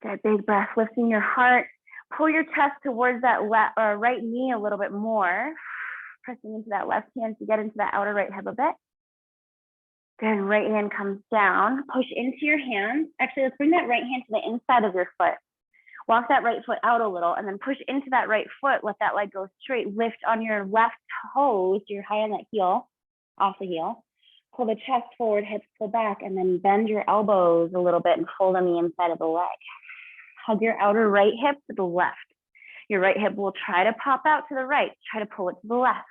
Good, big breath, lifting your heart. Pull your chest towards that right knee a little bit more. Pressing into that left hand to get into that outer right hip a bit. Good, right hand comes down. Push into your hands. Actually, let's bring that right hand to the inside of your foot. Walk that right foot out a little and then push into that right foot. Let that leg go straight. Lift on your left toes. You're high on that heel, off the heel. Pull the chest forward, hips pull back, and then bend your elbows a little bit and fold on the inside of the leg. Hug your outer right hip to the left. Your right hip will try to pop out to the right. Try to pull it to the left.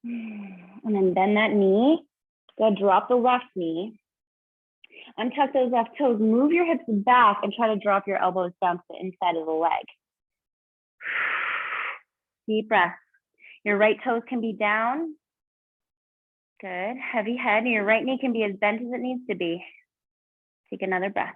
And then bend that knee. Go drop the left knee. Untuck those left toes. Move your hips back and try to drop your elbows down to the inside of the leg. Deep breath. Your right toes can be down. Good. Heavy head. And your right knee can be as bent as it needs to be. Take another breath.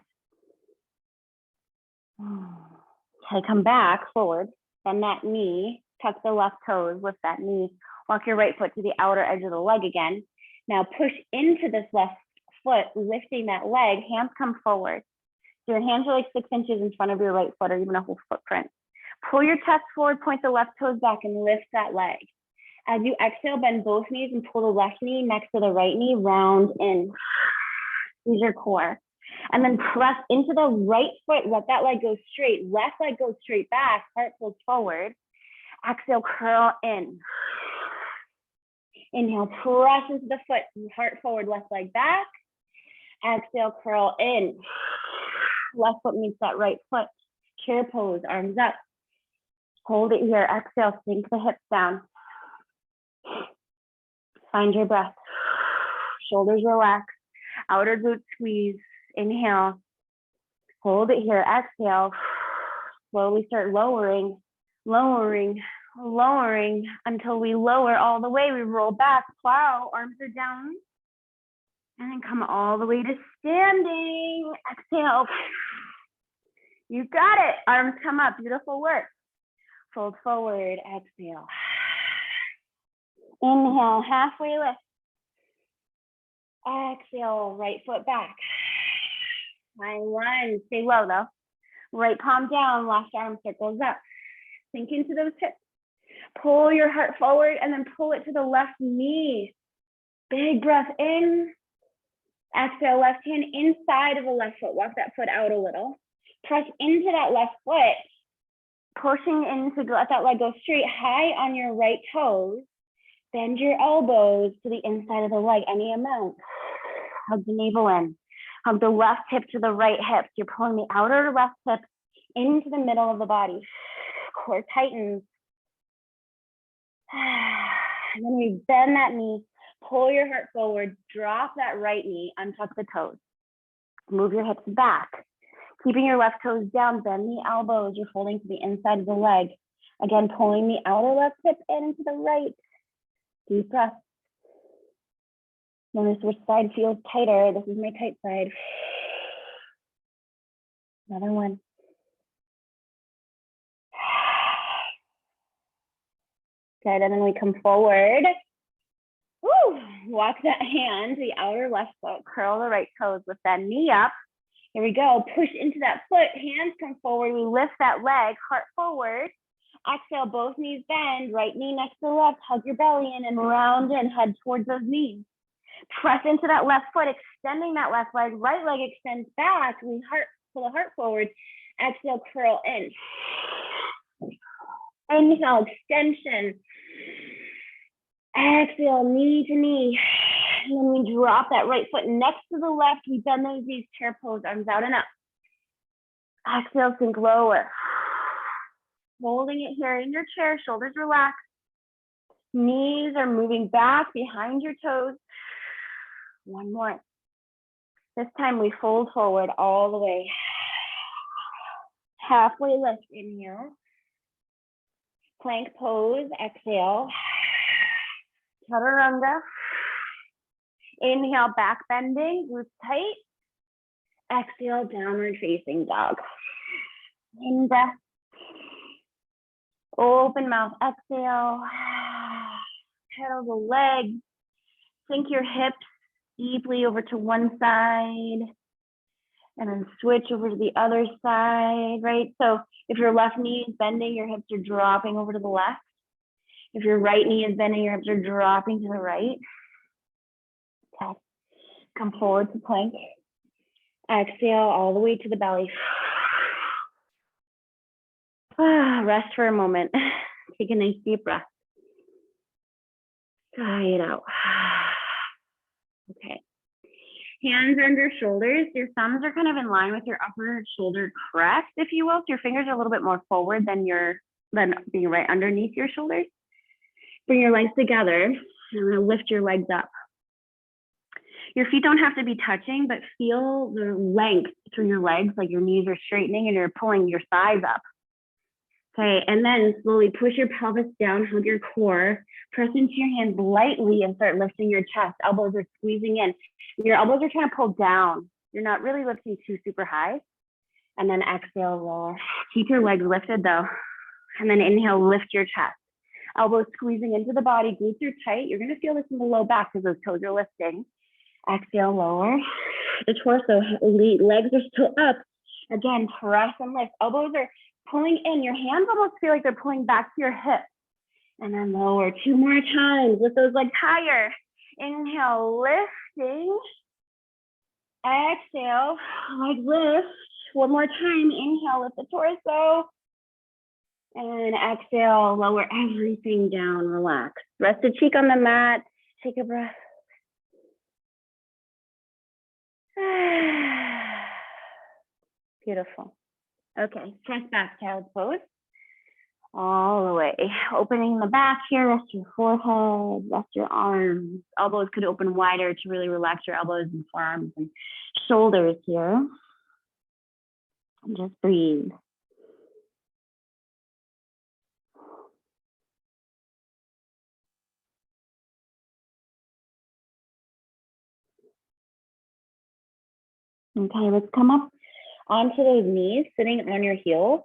Okay, come back forward. Bend that knee. Tuck the left toes. Lift that knee. Walk your right foot to the outer edge of the leg again. Now push into this left foot, lifting that leg. Hands come forward. So your hands are like 6 inches in front of your right foot or even a whole footprint. Pull your chest forward, point the left toes back and lift that leg. As you exhale, bend both knees and pull the left knee next to the right knee, round in. Squeeze your core. And then press into the right foot, let that leg go straight. Left leg goes straight back, heart pulls forward. Exhale, curl in. Inhale, press into the foot, heart forward, left leg back. Exhale, curl in. Left foot meets that right foot. Chair pose, arms up. Hold it here. Exhale, sink the hips down. Find your breath. Shoulders relax. Outer glute squeeze. Inhale. Hold it here. Exhale. Slowly start lowering, lowering, lowering until we lower all the way. We roll back, plow, arms are down. And then come all the way to standing. Exhale. You got it. Arms come up. Beautiful work. Fold forward. Exhale. Inhale. Halfway lift. Exhale. Right foot back. Lying one. Stay low though. Right palm down. Left arm circles up. Sink into those hips. Pull your heart forward and then pull it to the left knee. Big breath in. Exhale, left hand inside of the left foot. Walk that foot out a little. Press into that left foot. Pushing in to let that leg go straight, high on your right toes. Bend your elbows to the inside of the leg, any amount. Hug the navel in. Hug the left hip to the right hip. You're pulling the outer left hip into the middle of the body. Core tightens. And then we bend that knee. Pull your heart forward, drop that right knee, untuck the toes. Move your hips back. Keeping your left toes down, bend the elbows. You're folding to the inside of the leg. Again, pulling the outer left hip into the right. Deep breath. Notice which side feels tighter. This is my tight side. Another one. Good, and then we come forward. Woo! Walk that hand to the outer left foot, curl the right toes, lift that knee up. Here we go, push into that foot, hands come forward, we lift that leg, heart forward. Exhale, both knees bend, right knee next to the left, hug your belly in and round in, head towards those knees. Press into that left foot, extending that left leg, right leg extends back, we pull the heart forward. Exhale, curl in. Inhale, extension. Exhale, knee to knee. And then we drop that right foot next to the left. We bend those knees, chair pose, arms out and up. Exhale, sink lower. Holding it here in your chair, shoulders relaxed. Knees are moving back behind your toes. One more. This time we fold forward all the way. Halfway lift, inhale. Plank pose, exhale. Chaturanga. Inhale, back bending, glutes tight. Exhale, downward facing dog. In breath. Open mouth, exhale. Pedal the legs. Sink your hips deeply over to one side. And then switch over to the other side, right? So if your left knee is bending, your hips are dropping over to the left. If your right knee is bending, your hips are dropping to the right. Okay. Come forward to plank. Exhale all the way to the belly. Rest for a moment. Take a nice deep breath. Sigh it out. Okay. Hands are under shoulders. Your thumbs are kind of in line with your upper shoulder crest, if you will. So your fingers are a little bit more forward than being right underneath your shoulders. Bring your legs together and lift your legs up. Your feet don't have to be touching, but feel the length through your legs, like your knees are straightening and you're pulling your thighs up. Okay, and then slowly push your pelvis down, hug your core, press into your hands lightly and start lifting your chest. Elbows are squeezing in. Your elbows are trying to pull down. You're not really lifting too super high. And then exhale, lower. Keep your legs lifted though. And then inhale, lift your chest. Elbows squeezing into the body, glutes are tight. You're gonna feel this in the low back because those toes are lifting. Exhale, lower. The torso, legs are still up. Again, press and lift. Elbows are pulling in. Your hands almost feel like they're pulling back to your hips. And then lower. 2 more times. Lift those legs higher. Inhale, lifting. Exhale, leg lift. 1 more time. Inhale, lift the torso. And exhale, lower everything down, relax. Rest a cheek on the mat. Take a breath. Beautiful. Okay, press back, child's pose. All the way. Opening the back here, rest your forehead, rest your arms. Elbows could open wider to really relax your elbows and forearms and shoulders here. And just breathe. Okay, let's come up onto those knees, sitting on your heels.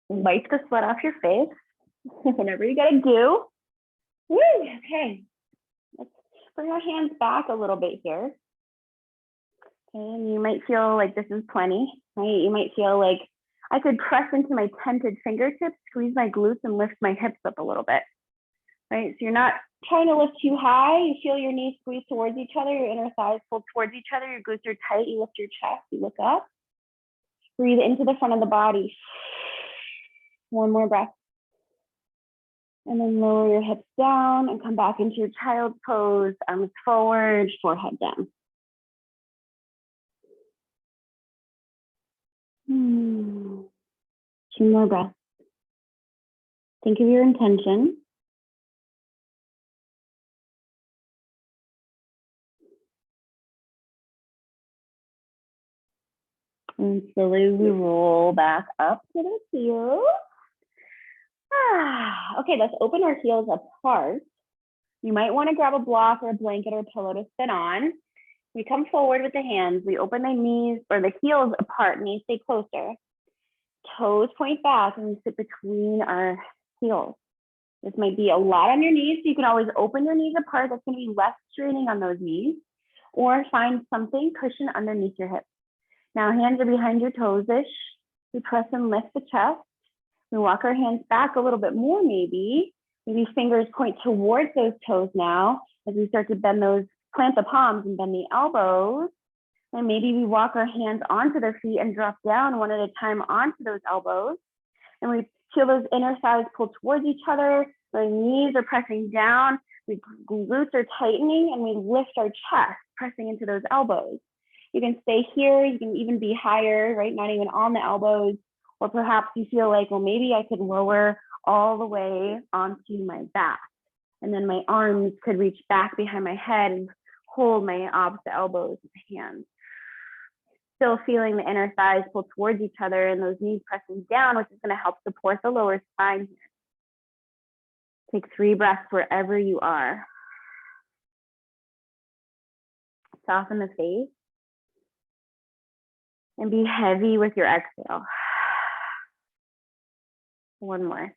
Wipe the sweat off your face, whatever you gotta do. Woo, okay. Let's bring our hands back a little bit here. Okay, and you might feel like this is plenty, right? You might feel like I could press into my tented fingertips, squeeze my glutes, and lift my hips up a little bit, right? So you're not trying to lift too high. You feel your knees squeeze towards each other, your inner thighs pull towards each other, your glutes are tight, you lift your chest, you look up. Breathe into the front of the body. One more breath. And then lower your hips down and come back into your child's pose, arms forward, forehead down. Two more breaths. Think of your intention. And slowly we roll back up to the heels. Okay, let's open our heels apart. You might want to grab a block or a blanket or a pillow to sit on. We come forward with the hands. We open the knees or the heels apart, knees stay closer. Toes point back and we sit between our heels. This might be a lot on your knees, so you can always open your knees apart. That's going to be less straining on those knees. Or find something, cushion underneath your hips. Now hands are behind your toes-ish. We press and lift the chest. We walk our hands back a little bit more maybe. Maybe fingers point towards those toes now as we start to bend those, plant the palms and bend the elbows. And maybe we walk our hands onto their feet and drop down one at a time onto those elbows. And we feel those inner thighs pull towards each other. The knees are pressing down. The glutes are tightening and we lift our chest, pressing into those elbows. You can stay here. You can even be higher, right? Not even on the elbows. Or perhaps you feel like, well, maybe I could lower all the way onto my back. And then my arms could reach back behind my head and hold my opposite elbows with the hands. Still feeling the inner thighs pull towards each other and those knees pressing down, which is going to help support the lower spine here. Take 3 breaths wherever you are. Soften the face. And be heavy with your exhale. One more.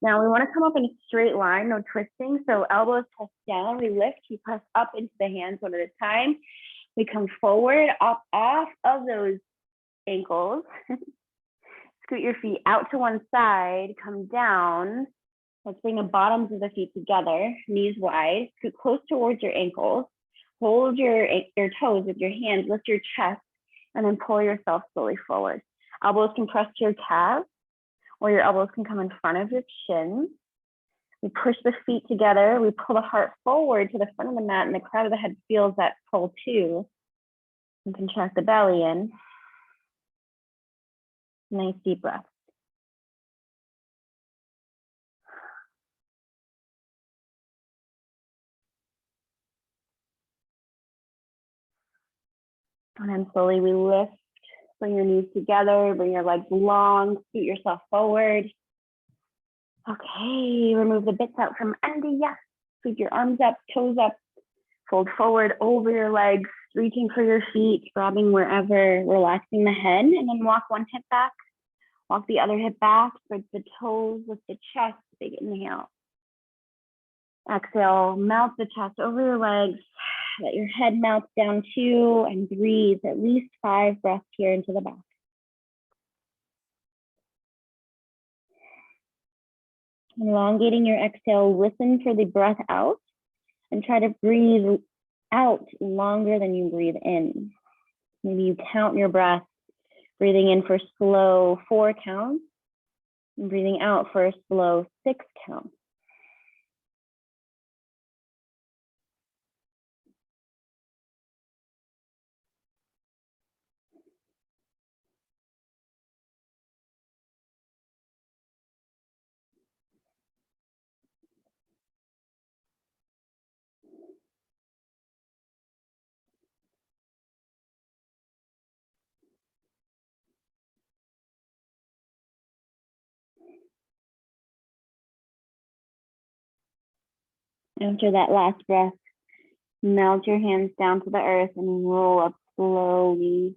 Now we want to come up in a straight line, no twisting. So elbows press down, we lift, we press up into the hands one at a time. We come forward, up off of those ankles. Scoot your feet out to one side, come down. Let's bring the bottoms of the feet together, knees wide, scoot close towards your ankles. Hold your toes with your hands, lift your chest, and then pull yourself slowly forward. Elbows can press to your calves, or your elbows can come in front of your chin. We push the feet together. We pull the heart forward to the front of the mat, and the crown of the head feels that pull too. You contract the belly in. Nice deep breath. And then slowly we lift. Bring your knees together, bring your legs long, scoot yourself forward. Okay, remove the bits out from under you. Scoot your arms up, toes up, fold forward over your legs, reaching for your feet, grabbing wherever, relaxing the head, and then walk one hip back, walk the other hip back, spread the toes, lift the chest, big inhale. Exhale, melt the chest over your legs. Let your head melt down too, and breathe at least 5 breaths here into the back. Elongating your exhale, listen for the breath out and try to breathe out longer than you breathe in. Maybe you count your breath, breathing in for slow 4 counts and breathing out for a slow 6 counts. After that last breath, melt your hands down to the earth and roll up slowly.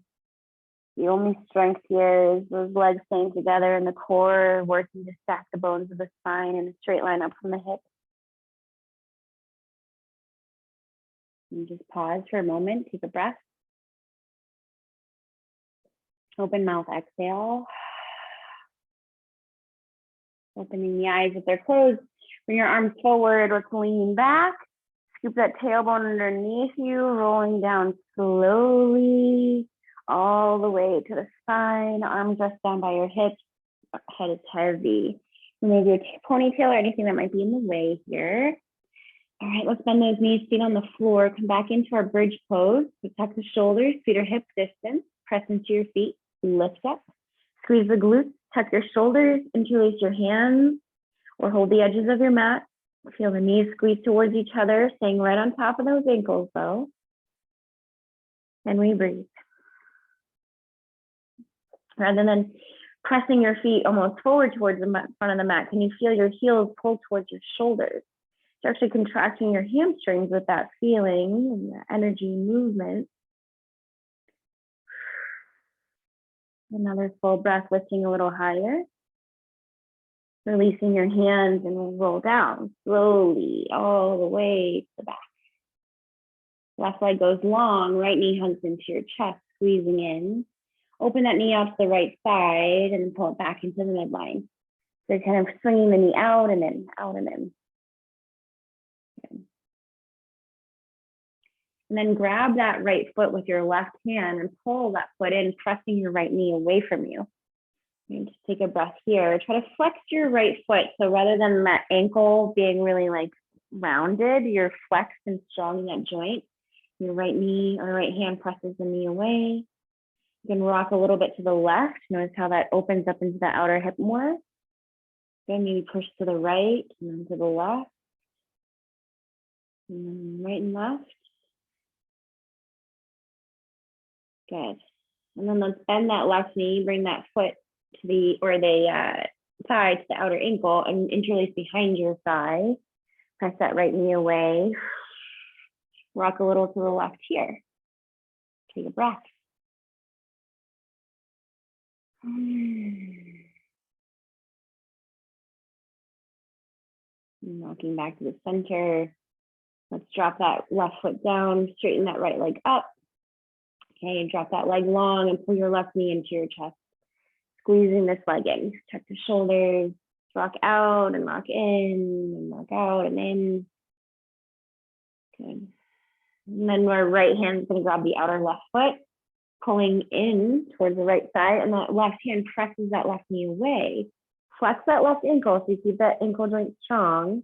The only strength here is those legs staying together and the core working to stack the bones of the spine in a straight line up from the hip. And just pause for a moment, take a breath. Open mouth, exhale. Opening the eyes if they're closed. Bring your arms forward or lean back. Scoop that tailbone underneath you, rolling down slowly all the way to the spine. Arms rest down by your hips. Head is heavy. Remove your ponytail or anything that might be in the way here. All right, let's bend those knees, feet on the floor. Come back into our bridge pose. So tuck the shoulders, feet are hip distance. Press into your feet, lift up. Squeeze the glutes, tuck your shoulders, interlace your hands, or hold the edges of your mat. Feel the knees squeeze towards each other, staying right on top of those ankles though. And we breathe. Rather than pressing your feet almost forward towards the front of the mat, can you feel your heels pull towards your shoulders? You're actually contracting your hamstrings with that feeling and the energy movement. Another full breath, lifting a little higher. Releasing your hands and we'll roll down slowly all the way to the back. Left leg goes long, right knee hugs into your chest, squeezing in. Open that knee out to the right side and pull it back into the midline. So kind of swinging the knee out and in, out and in. And then grab that right foot with your left hand and pull that foot in, pressing your right knee away from you. And just take a breath here. Try to flex your right foot. So rather than that ankle being really like rounded, you're flexed and strong in that joint. Your right knee or right hand presses the knee away. You can rock a little bit to the left. Notice how that opens up into the outer hip more. Then maybe push to the right and then to the left. And then right and left. Good. And then let's bend that left knee, bring that foot to the, or the thigh to the outer ankle and interlace behind your thigh. Press that right knee away. Rock a little to the left here. Take a breath. Walking back to the center. Let's drop that left foot down, straighten that right leg up. Okay, drop that leg long and pull your left knee into your chest. Squeezing this leg in. Tuck the shoulders, rock out and rock in, and rock out and in. Good. And then our right hand is going to grab the outer left foot, pulling in towards the right side, and that left hand presses that left knee away. Flex that left ankle so you keep that ankle joint strong.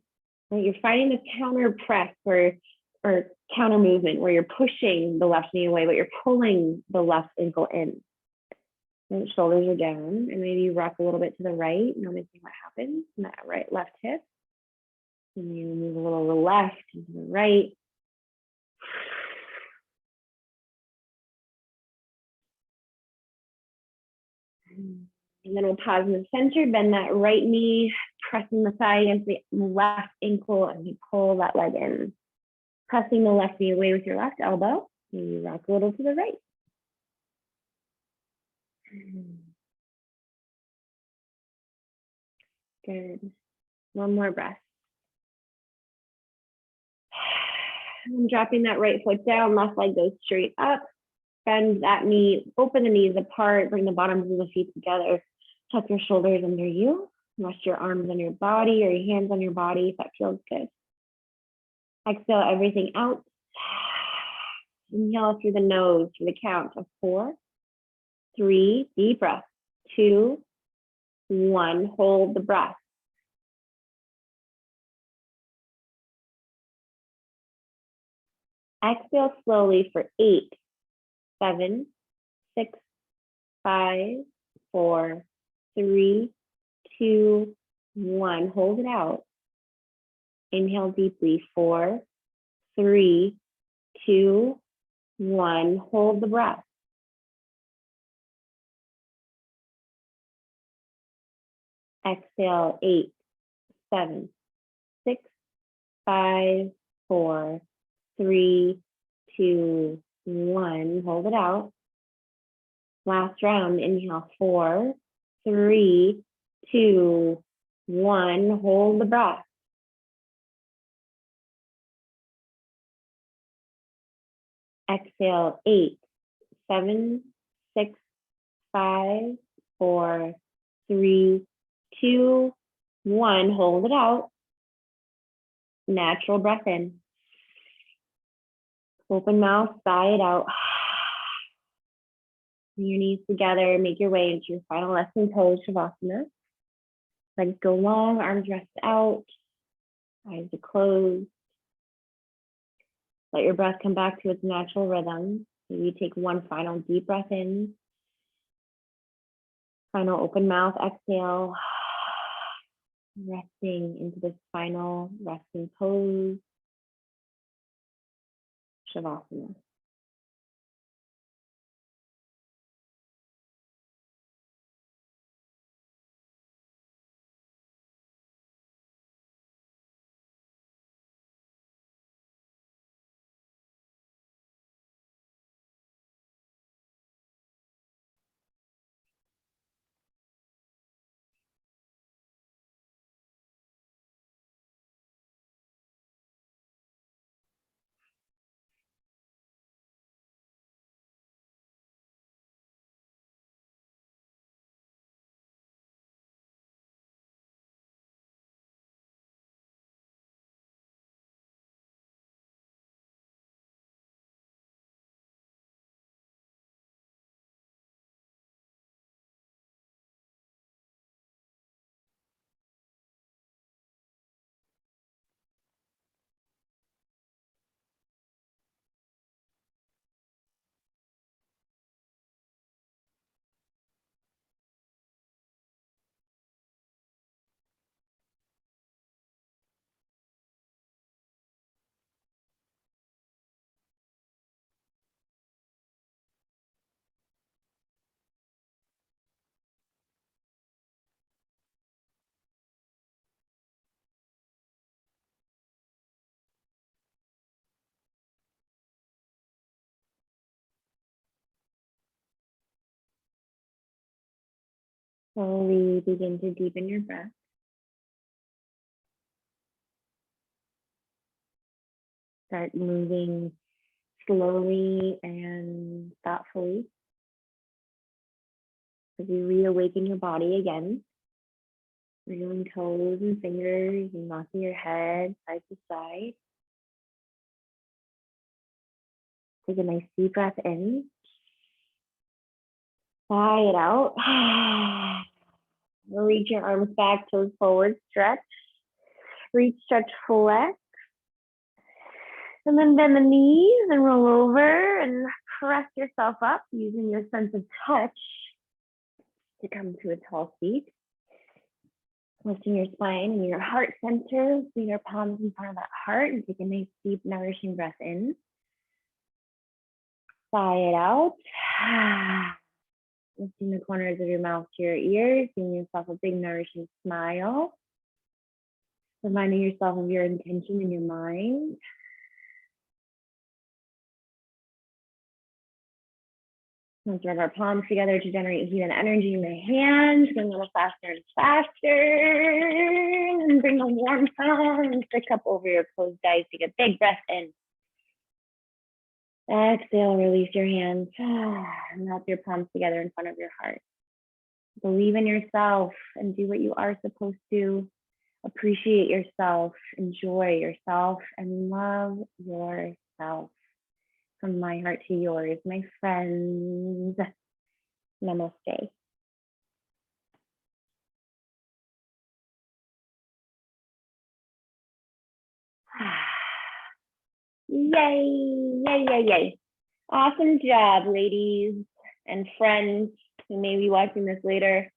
And you're finding the counter press or counter movement where you're pushing the left knee away, but you're pulling the left ankle in. And the shoulders are down, and maybe you rock a little bit to the right, noticing what happens in that right left hip. And you move a little to the left and to the right. And then we'll pause in the center, bend that right knee, pressing the thigh against the left ankle, and you pull that leg in. Pressing the left knee away with your left elbow, and you rock a little to the right. Good. One more breath. And dropping that right foot down, left leg goes straight up. Bend that knee, open the knees apart, bring the bottoms of the feet together. Tuck your shoulders under you. Rest your arms on your body or your hands on your body if that feels good. Exhale everything out. Inhale through the nose for the count of 4, 3, deep breath, 2, 1. Hold the breath. Exhale slowly for 8, 7, 6, 5, 4, 3, 2, 1. Hold it out. Inhale deeply. 4, 3, 2, 1. Hold the breath. Exhale 8, 7, 6, 5, 4, 3, 2, 1. Hold it out. Last round, inhale, 4, 3, 2, 1. Hold the breath. Exhale, 8, 7, 6, 5, 4, 3, 2, 1. Hold it out. Natural breath in. Open mouth, sigh it out. Bring your knees together, make your way into your final resting pose, Shavasana. Legs go long, arms rest out, eyes are closed. Let your breath come back to its natural rhythm. Maybe take one final deep breath in. Final open mouth exhale. Resting into this final resting pose, Shavasana. Slowly begin to deepen your breath. Start moving slowly and thoughtfully as you reawaken your body again. Wriggling toes and fingers and rocking your head side to side. Take a nice deep breath in. Sigh it out. Reach your arms back, toes forward, stretch. Reach, stretch, flex. And then bend the knees and roll over and press yourself up using your sense of touch to come to a tall seat. Lifting your spine and your heart center, bring your palms in front of that heart and take a nice deep nourishing breath in. Sigh it out. Lifting the corners of your mouth to your ears, giving yourself a big nourishing smile. Reminding yourself of your intention in your mind. Let's rub our palms together to generate heat and energy in the hands. Going a little faster and faster. And bring the warm palms up over your closed eyes. Take a big breath in. Exhale, release your hands. Melt your palms together in front of your heart. Believe in yourself and do what you are supposed to. Appreciate yourself, enjoy yourself, and love yourself. From my heart to yours, my friends. Namaste. Yay, yay, yay, yay. Awesome job, ladies and friends who may be watching this later.